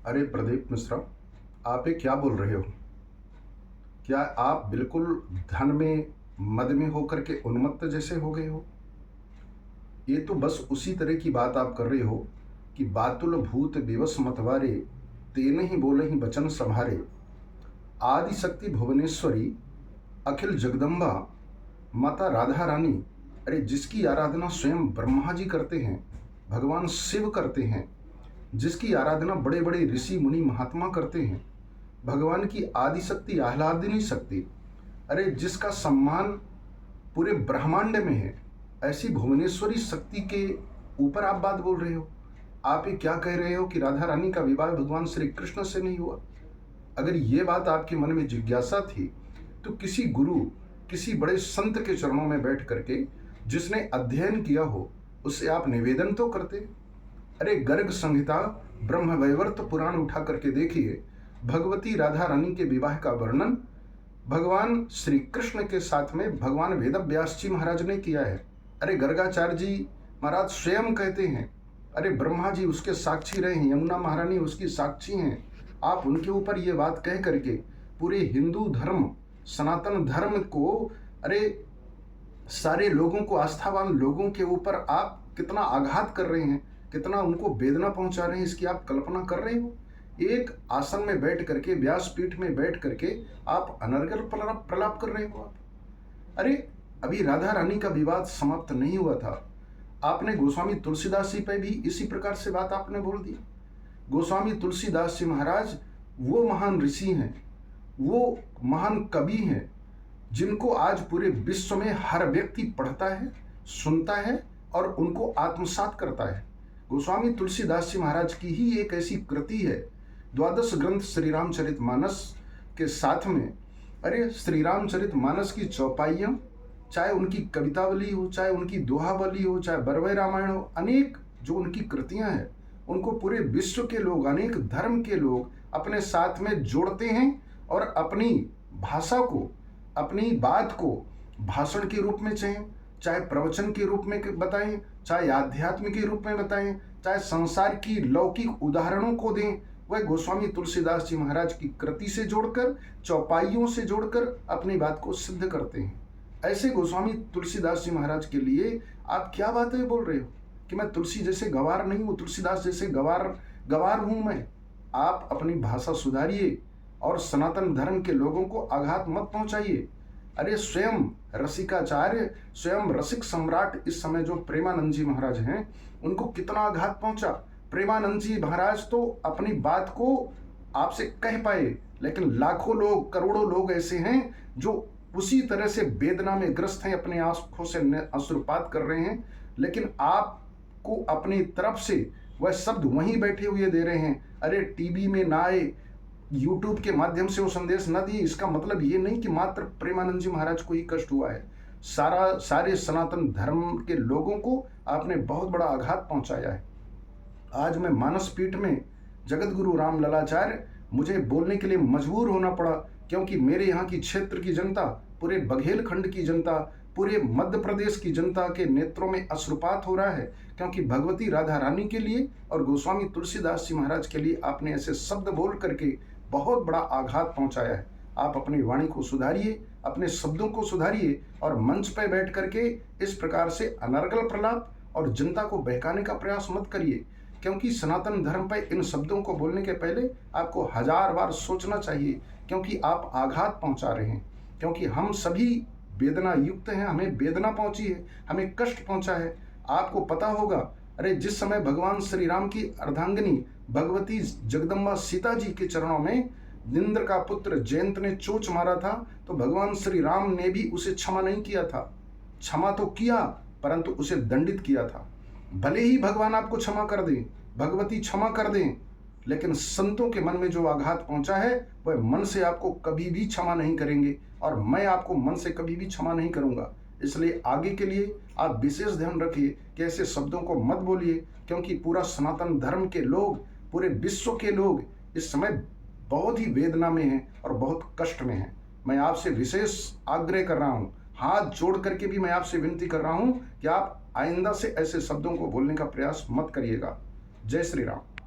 अरे प्रदीप मिश्रा, आप ये क्या बोल रहे हो? क्या आप बिल्कुल धन में मद में होकर के उन्मत्त जैसे हो गए हो? ये तो बस उसी तरह की बात आप कर रहे हो कि बातुल भूत विवश मतवारे, तेने ही बोले ही बचन संभारे। आदि शक्ति भुवनेश्वरी, अखिल जगदम्बा, माता राधा रानी, अरे जिसकी आराधना स्वयं ब्रह्मा जी करते हैं, भगवान शिव करते हैं, जिसकी आराधना बड़े बड़े ऋषि मुनि महात्मा करते हैं, भगवान की आदि शक्ति आह्लादिनी शक्ति, अरे जिसका सम्मान पूरे ब्रह्मांड में है, ऐसी भुवनेश्वरी शक्ति के ऊपर आप बात बोल रहे हो। आप ये क्या कह रहे हो कि राधा रानी का विवाह भगवान श्री कृष्ण से नहीं हुआ? अगर ये बात आपके मन में जिज्ञासा थी तो किसी गुरु, किसी बड़े संत के चरणों में बैठ करके जिसने अध्ययन किया हो उससे आप निवेदन तो करते। अरे गर्ग संहिता, ब्रह्मवैवर्त पुराण उठा करके देखिए, भगवती राधा रानी के विवाह का वर्णन भगवान श्री कृष्ण के साथ में भगवान वेदव्यास जी महाराज ने किया है। अरे गर्गाचार्य जी महाराज स्वयं कहते हैं, अरे ब्रह्मा जी उसके साक्षी रहे हैं, यमुना महारानी उसकी साक्षी हैं। आप उनके ऊपर ये बात कह करके पूरे हिंदू धर्म, सनातन धर्म को, अरे सारे लोगों को, आस्थावान लोगों के ऊपर आप कितना आघात कर रहे हैं, कितना उनको वेदना पहुंचा रहे हैं, इसकी आप कल्पना कर रहे हो? एक आसन में बैठ करके, व्यासपीठ में बैठ करके आप अनर्गल प्रलाप कर रहे हो आप। अरे अभी राधा रानी का विवाद समाप्त नहीं हुआ था, आपने गोस्वामी तुलसीदास जी पे भी इसी प्रकार से बात आपने बोल दी। गोस्वामी तुलसीदास जी महाराज वो महान ऋषि हैं, वो महान कवि हैं, जिनको आज पूरे विश्व में हर व्यक्ति पढ़ता है, सुनता है और उनको आत्मसात करता है। गोस्वामी तुलसीदास जी महाराज की ही एक ऐसी कृति है, द्वादश ग्रंथ श्री रामचरितमानस के साथ में, अरे श्री रामचरितमानस की चौपाइयाँ, चाहे उनकी कवितावली हो, चाहे उनकी दोहावली हो, चाहे बरवै रामायण हो, अनेक जो उनकी कृतियाँ हैं उनको पूरे विश्व के लोग, अनेक धर्म के लोग अपने साथ में जोड़ते हैं और अपनी भाषा को, अपनी बात को भाषण के रूप में चाहे प्रवचन के रूप में बताएं, चाहे आध्यात्म के रूप में बताएं, चाहे संसार की लौकिक उदाहरणों को दें, वह गोस्वामी तुलसीदास जी महाराज की कृति से जोड़कर, चौपाइयों से जोड़कर अपनी बात को सिद्ध करते हैं। ऐसे गोस्वामी तुलसीदास जी महाराज के लिए आप क्या बातें बोल रहे हो कि मैं तुलसी जैसे गवार नहीं हूँ, तुलसीदास जैसे गवार हूँ मैं। आप अपनी भाषा सुधारिए और सनातन धर्म के लोगों को आघात मत पहुंचाइए। अरे स्वयं रसिकाचार्य, स्वयं रसिक सम्राट इस समय जो प्रेमानंद जी महाराज हैं, उनको कितना आघात पहुंचा। प्रेमानंद जी महाराज तो अपनी बात को आपसे कह पाए, लेकिन लाखों लोग, करोड़ों लोग ऐसे हैं जो उसी तरह से वेदना में ग्रस्त हैं, अपने आंखों से अश्रुपात कर रहे हैं, लेकिन आपको अपनी तरफ से वह शब्द वहीं बैठे हुए दे रहे हैं। अरे टीवी में ना आए, यूट्यूब के माध्यम से वो संदेश न दिए, इसका मतलब ये नहीं कि मात्र प्रेमानंद जी महाराज को ही कष्ट हुआ है। सारे सनातन धर्म के लोगों को आपने बहुत बड़ा आघात पहुंचाया है। आज मैं मानस पीठ में जगत गुरु राम ललाचार्य, मुझे बोलने के लिए मजबूर होना पड़ा, क्योंकि मेरे यहाँ की क्षेत्र की जनता, पूरे बघेलखंड की जनता, पूरे मध्य प्रदेश की जनता के नेत्रों में अश्रुपात हो रहा है, क्योंकि भगवती राधा रानी के लिए और गोस्वामी तुलसीदास जी महाराज के लिए आपने ऐसे शब्द बोल करके बहुत बड़ा आघात पहुंचाया है। आप अपनी वाणी को सुधारिए, अपने शब्दों को सुधारिए और मंच पर बैठ करके इस प्रकार से अनर्गल प्रलाप और जनता को बहकाने का प्रयास मत करिए, क्योंकि सनातन धर्म पर इन शब्दों को बोलने के पहले आपको 1000 बार सोचना चाहिए, क्योंकि आप आघात पहुंचा रहे हैं। क्योंकि हम सभी वेदना युक्त हैं, हमें वेदना पहुंची है, हमें कष्ट पहुंचा है। आपको पता होगा, अरे जिस समय भगवान श्री राम की अर्धांगिनी भगवती जगदम्बा सीता जी के चरणों में इंद्र का पुत्र जयंत ने चोच मारा था, तो भगवान श्री राम ने भी उसे क्षमा नहीं किया था। क्षमा तो किया, परंतु उसे दंडित किया था। भले ही भगवान आपको क्षमा कर दें, भगवती क्षमा कर दें, लेकिन संतों के मन में जो आघात पहुंचा है वह मन से आपको कभी भी क्षमा नहीं करेंगे, और मैं आपको मन से कभी भी क्षमा नहीं करूंगा। इसलिए आगे के लिए आप विशेष ध्यान रखिए कि ऐसे शब्दों को मत बोलिए, क्योंकि पूरा सनातन धर्म के लोग, पूरे विश्व के लोग इस समय बहुत ही वेदना में हैं और बहुत कष्ट में हैं। मैं आपसे विशेष आग्रह कर रहा हूँ, हाथ जोड़ करके भी मैं आपसे विनती कर रहा हूँ कि आप आइंदा से ऐसे शब्दों को बोलने का प्रयास मत करिएगा। जय श्री राम।